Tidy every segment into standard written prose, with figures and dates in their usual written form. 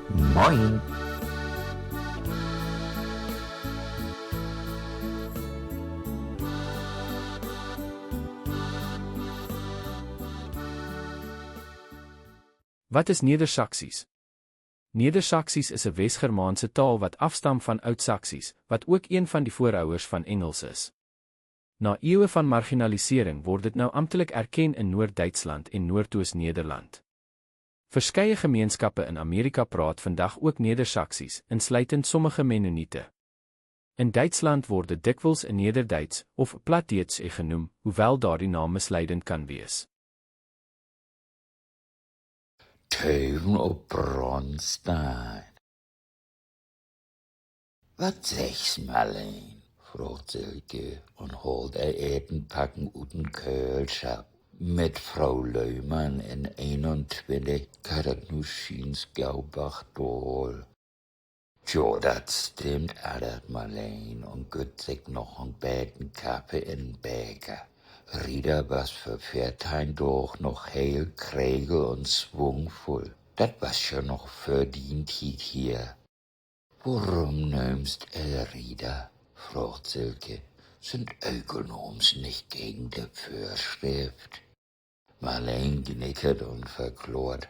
Moin. Wat is Neder-Saksies? Neder-Saksies is 'n Wes-Germaanse taal wat afstam van Oud-Saksies, wat ook een van die voorouers van Engels is. Na eeue van marginalisering word dit nou amptelik erken in Noord-Duitsland en Noordoos-Nederland. Verskeie gemeenskappe in Amerika praat vandag ook Neder-Saksies, insluitend sommige Mennoniete. In Duitsland word dit dikwels in Nederduits of Plattdeutsch genoem, hoewel daardie naam misleidend kan wees. Teufen op Bronstein. Wat zeg's, Marleen? Vroeg Silke und holt Etenpacken uten Keulschap. Mit Frau Leumann in 21 Karatnuschins Gaubach-Dohl. Jo, dat stimmt alles, Marleen, und gut sich noch ein Beten Kaffee in Bäcker. Rieder was für Viertein doch noch heil, Kregel und schwungvoll. Dat was schon noch verdient hier. Warum nimmst Rieder? Fragt Silke. Sind Ökonoms nicht gegen die Vorschrift? Marleen knickert und verklort.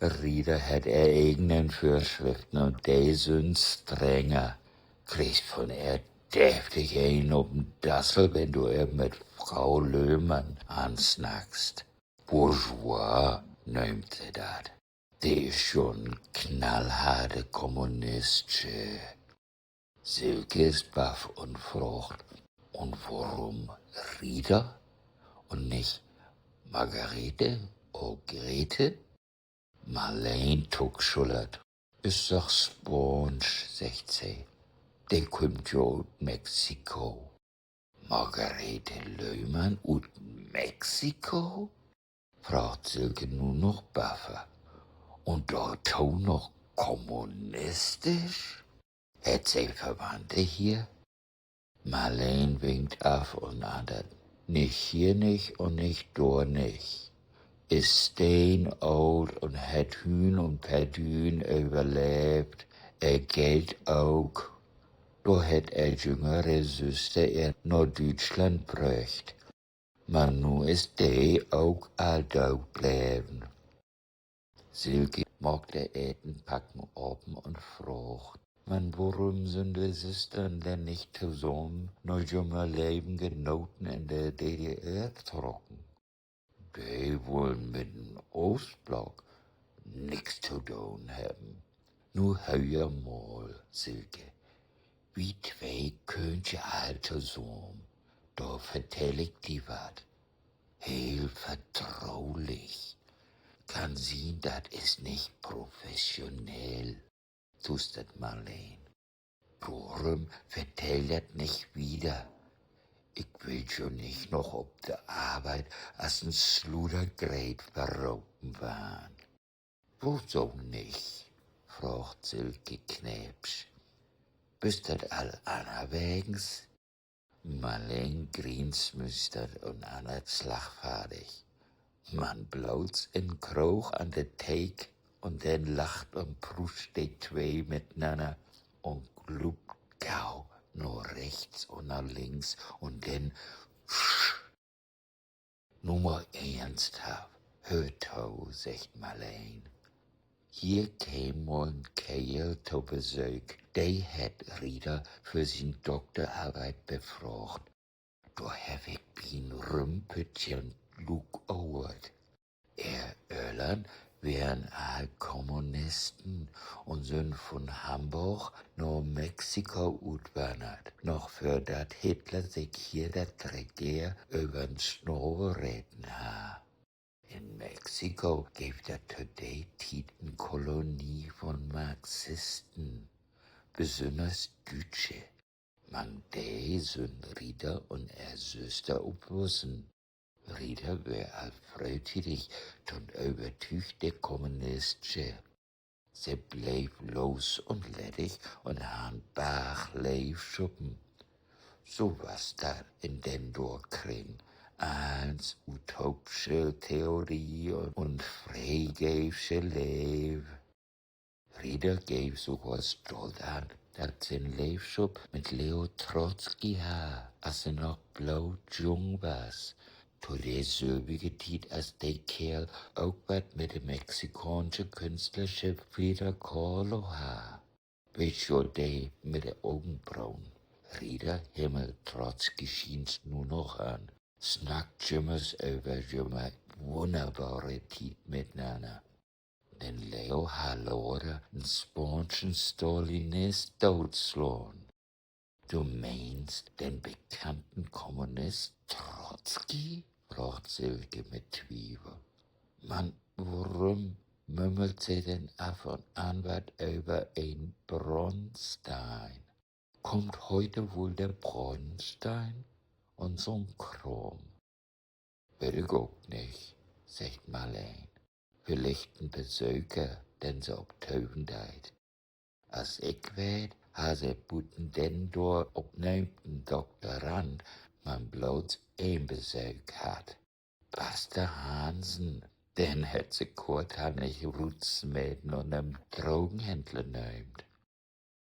Rieder hat eigenen Vorschriften und die sind strenger. Kriegst von deftig ein ob'n Dassel, wenn du mit Frau Löhmann ansnackst. Bourgeois nennt sie dat. Die ist schon knallharte Kommunistische. Silke ist baff und fragt, und warum Rieder und nicht Margarete oder Grete? Marleen tuckschullert. Ist doch Sponge, sagt sie. Der kommt ja aus Mexiko. Margarete Leumann aus Mexiko? Fragt Silke nur noch baffer. Und dort auch noch kommunistisch? Hat sie Verwandte hier? Marleen winkt ab und andert. Nicht hier nicht und nicht dort nicht. Ist steinalt und hat Hühn und Perdün überlebt. Geld auch. Da hat jüngere Süster nach Deutschland bräucht. Maar nu ist die auch alt bleiben. Silke mag der Etenpacken oben und fragt, man, warum sind die Süstern denn nicht zusammen noch jünger Leben genoten in der DDR getroffen? Die wollen mit dem Ostblock nix zu tun haben. Nur hör mal, Silke. Wie zwei Könche alte Sohn, da vertell ich dir wat. Heel vertraulich. Kann sehen, dat is nicht professionell, tustert Marleen. Warum vertell dat nicht wieder? Ich will schon nicht noch ob der Arbeit als ein Sludergrät verroten waren. Wieso nicht? Fragt Silke knäpsch. Bist dat all anerwegens? Marleen grinsmüstert und andert slagvaardig. Man bloot's in Kroog an de Teig und dann lacht und pruscht die zwei miteinander und glupt gau nur rechts und nach links und dann nur mal ernsthaft. Hört ho, sagt Marleen. Hier käm mal ein Kerl zu Besuch. Der hat Rieder für sin Doktorarbeit befragt. Da hab ich bin Rümpelchen Luke Award. Irland wären all Kommunisten und sind von Hamburg nach Mexiko utwandert. Noch für dat Hitler sich hier dat Regier übern Schnurr reden ha. In Mexiko gibt er today Titen Kolonie von Marxisten, besonders Deutsche. Man die sind Rieder und Süster opwussen. Rieder wär all freudig und übertüchte Kommunistische. Sie bleib los und ledig und han Bach leif schuppen. So was da in den Durchkring. Als utopische Theorie und freigeefsche Lev. Rita geeft sogar stolz aan dat zijn leefschap met Leo Trotsky had, als ze nog bloedjong was. Tot dezelfde tijd als die kerel ook wat met de Mexicaanse kunstlerschap Frida Kahlo had. Weet je die met de augenbrauen? Rita Himmel Trotsky schien's nur noch an. Snackt Jimmers über Jimmer wunderbare tijd miteinander. Den Leo Halore een Sponschen Stalinist doodslaan. Du meinst den bekannten Kommunist Trotzki? Fragt Silke mit Twiebel. Mann, warum mümmelt sie denn ab und an was über ein Bronstein? Kommt heute wohl der Bronstein und so'n Kram? Will ich auch nicht, sagt Marleen. Vielleicht ein Besucher, den sie op Teugendeit. Als ich weet, ha ze boeten den door opneemden Doktorand, man bloot een Besuch had. Pastor Hansen, den het ze korthandig Rootsmäden und einem Drogenhändler neumt.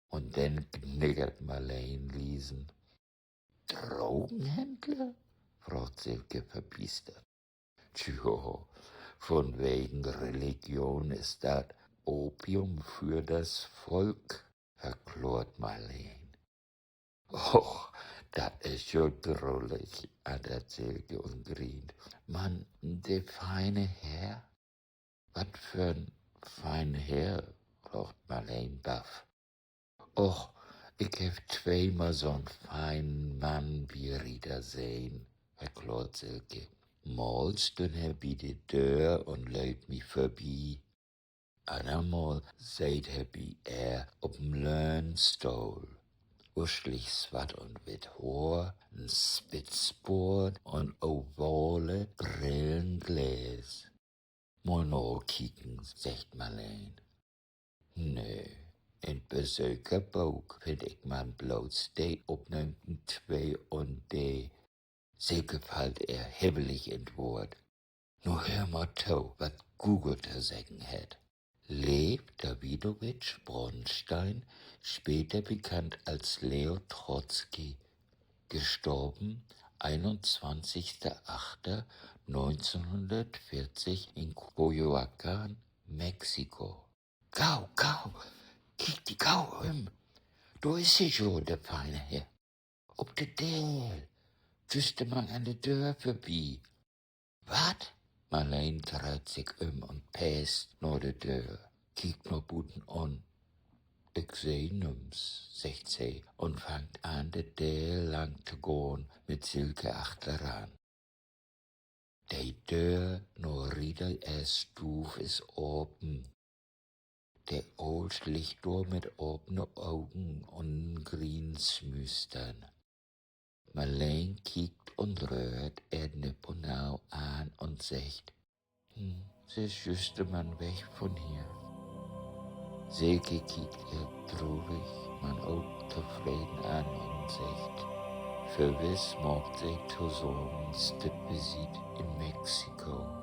Und den kniggert Marleen Liesen. Drogenhändler? Fragt Silke verbiestert. Tjo, von wegen Religion ist das Opium für das Volk, erklärt Marleen. Och, das ist schon drollig, hat der Silke und grient. Mann, der feine Herr? Was für ein feiner Herr, fragt Marleen baff. Och, ich hab zweimal so'n feinen Mann wie Rita sehen, erklärt Silke. Mal stund er bij de deur en leunt mij voorbij. Andermal seid er bij op een leunstoel. Uschlich zwart und wit Haar, ein Spitzbord und ovale Brillengläs. Mal noch kicken, sagt Marleen. Nö, in Besucherboek vind ik man bloot die opneemden 2 und die. Silke fällt er hebbelig in Wort. Nur hör mal to, was Google te sagen hat. Lev Davidovich Bronstein, später bekannt als Leo Trotzki, gestorben 21.08.1940 in Coyoacán, Mexiko. Gau, kijk die gauw Da ist sie schon, der feine Herr. Op de deel. Juste man an der Tür vorbei. Wat? Marleen dreht sich und päst nach der Tür, kiekt noch Buten an. Ich seh nichts, sagt sie und fängt an, der Tür lang zu gehen, mit Silke achteran. Die Tür nach Rita's Stuf ist open. Der Old liegt da mit offenen Augen und Grinsmüstern. Marleen kiekt und rührt Nippel an und sagt, sie ist just man weg von hier. Silke kiekt ihr traurig, man auch zufrieden an und sagt, für was macht sie zusammen das Besuch in Mexiko?